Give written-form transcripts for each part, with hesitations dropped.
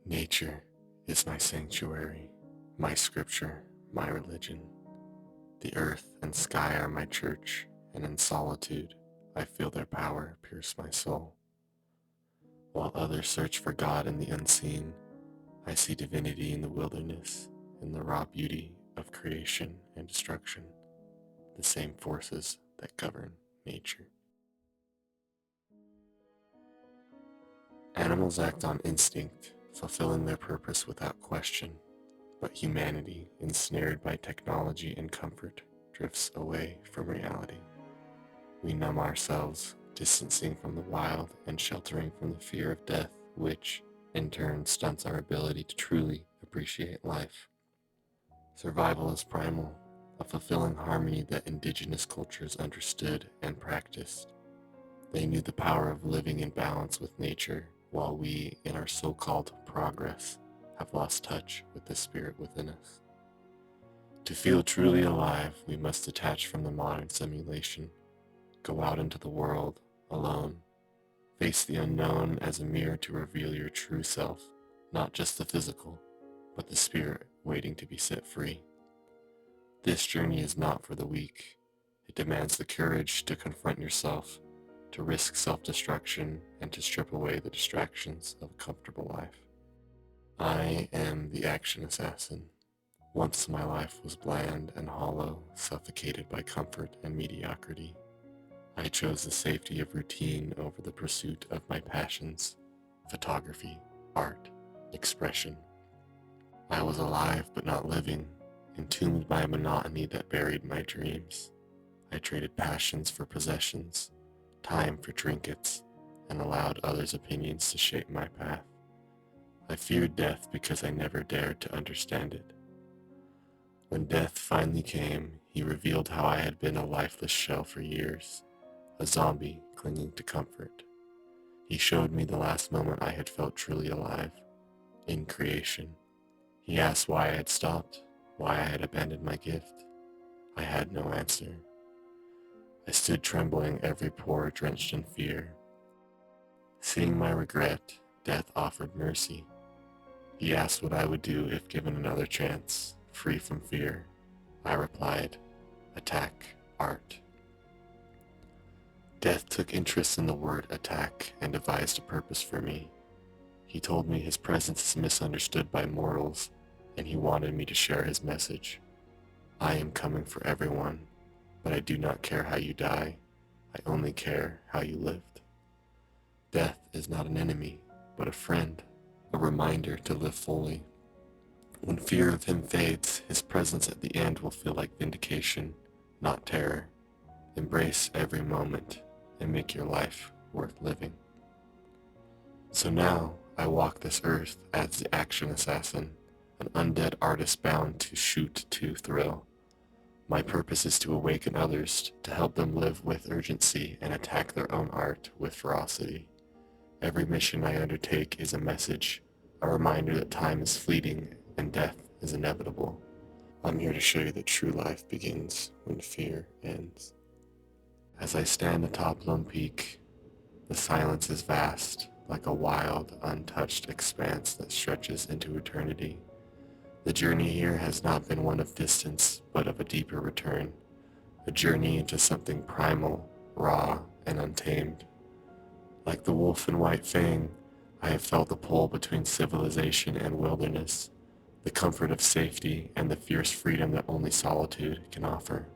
Nature is my sanctuary, my scripture, my religion. The earth and sky are my church, and in solitude I feel their power pierce my soul. While others search for God in the unseen, I see divinity in the wilderness, in the raw beauty of creation and destruction, the same forces that govern nature. Animals act on instinct, fulfilling their purpose without question, but humanity, ensnared by technology and comfort, drifts away from reality. We numb ourselves, distancing from the wild and sheltering from the fear of death, which, in turn, stunts our ability to truly appreciate life. Survival is primal, a fulfilling harmony that indigenous cultures understood and practiced. They knew the power of living in balance with nature, while we, in our so-called progress, have lost touch with the spirit within us. To feel truly alive, we must detach from the modern simulation, go out into the world alone, face the unknown as a mirror to reveal your true self, not just the physical, but the spirit waiting to be set free. This journey is not for the weak. It demands the courage to confront yourself, to risk self-destruction, and to strip away the distractions of a comfortable life. I am the action assassin. Once my life was bland and hollow, suffocated by comfort and mediocrity. I chose the safety of routine over the pursuit of my passions: photography, art, expression. I was alive but not living, entombed by a monotony that buried my dreams. I traded passions for possessions, time for trinkets, and allowed others' opinions to shape my path. I feared death because I never dared to understand it. When death finally came, he revealed how I had been a lifeless shell for years, a zombie clinging to comfort. He showed me the last moment I had felt truly alive, in creation. He asked why I had stopped, why I had abandoned my gift. I had no answer. I stood trembling, every pore drenched in fear. Seeing my regret, death offered mercy. He asked what I would do if given another chance, free from fear. I replied, attack art. Death took interest in the word attack and devised a purpose for me. He told me his presence is misunderstood by mortals, and he wanted me to share his message. I am coming for everyone, but I do not care how you die. I only care how you lived. Death is not an enemy, but a friend, a reminder to live fully. When fear of him fades, his presence at the end will feel like vindication, not terror. Embrace every moment and make your life worth living. So now I walk this earth as the action assassin, an undead artist bound to shoot to thrill. My purpose is to awaken others, to help them live with urgency and attack their own art with ferocity. Every mission I undertake is a message, a reminder that time is fleeting and death is inevitable. I'm here to show you that true life begins when fear ends. As I stand atop Lone Peak, the silence is vast, like a wild, untouched expanse that stretches into eternity. The journey here has not been one of distance, but of a deeper return, a journey into something primal, raw, and untamed. Like the wolf in white Fang, I have felt the pull between civilization and wilderness, the comfort of safety and the fierce freedom that only solitude can offer.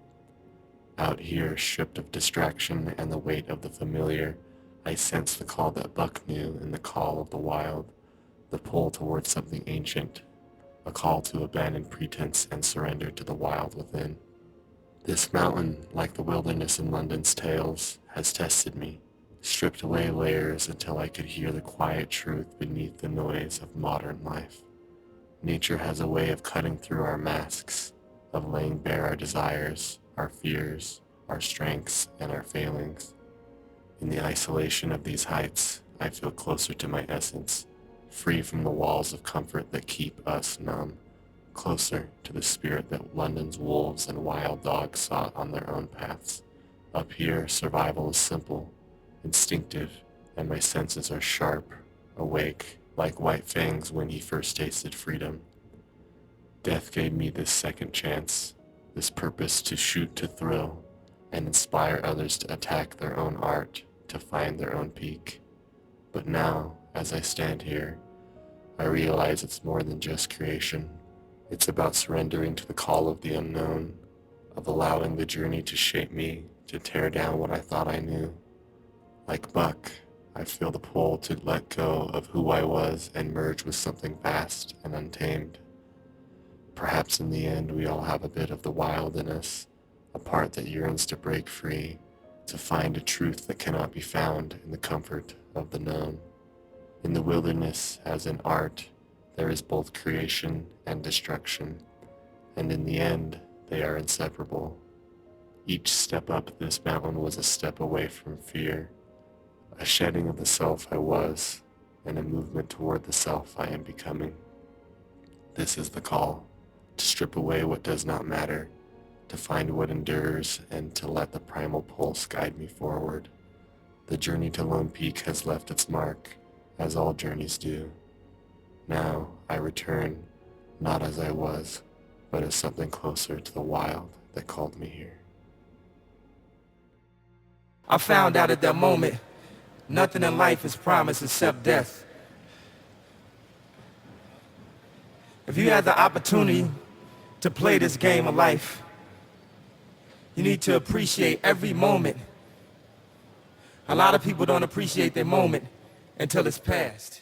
Out here, stripped of distraction and the weight of the familiar, I sense the call that Buck knew in the call of the wild, the pull towards something ancient, a call to abandon pretense and surrender to the wild within. This mountain, like the wilderness in London's tales, has tested me, stripped away layers until I could hear the quiet truth beneath the noise of modern life. Nature has a way of cutting through our masks, of laying bare our desires, our fears, our strengths, and our failings. In the isolation of these heights, I feel closer to my essence, free from the walls of comfort that keep us numb, closer to the spirit that London's wolves and wild dogs sought on their own paths. Up here, survival is simple, instinctive, and my senses are sharp, awake, like white fangs when he first tasted freedom. Death gave me this second chance, this purpose to shoot to thrill, and inspire others to attack their own art, to find their own peak. But now, as I stand here, I realize it's more than just creation. It's about surrendering to the call of the unknown, of allowing the journey to shape me, to tear down what I thought I knew. Like Buck, I feel the pull to let go of who I was and merge with something vast and untamed. Perhaps in the end we all have a bit of the wild in us, a part that yearns to break free, to find a truth that cannot be found in the comfort of the known. In the wilderness, as in art, there is both creation and destruction, and in the end, they are inseparable. Each step up this mountain was a step away from fear, a shedding of the self I was, and a movement toward the self I am becoming. This is the call, to strip away what does not matter, to find what endures, and to let the primal pulse guide me forward. The journey to Lone Peak has left its mark, as all journeys do. Now I return, not as I was, but as something closer to the wild that called me here. I found out at that moment, nothing in life is promised except death. If you had the opportunity to play this game of life, you need to appreciate every moment. A lot of people don't appreciate their moment until it's past.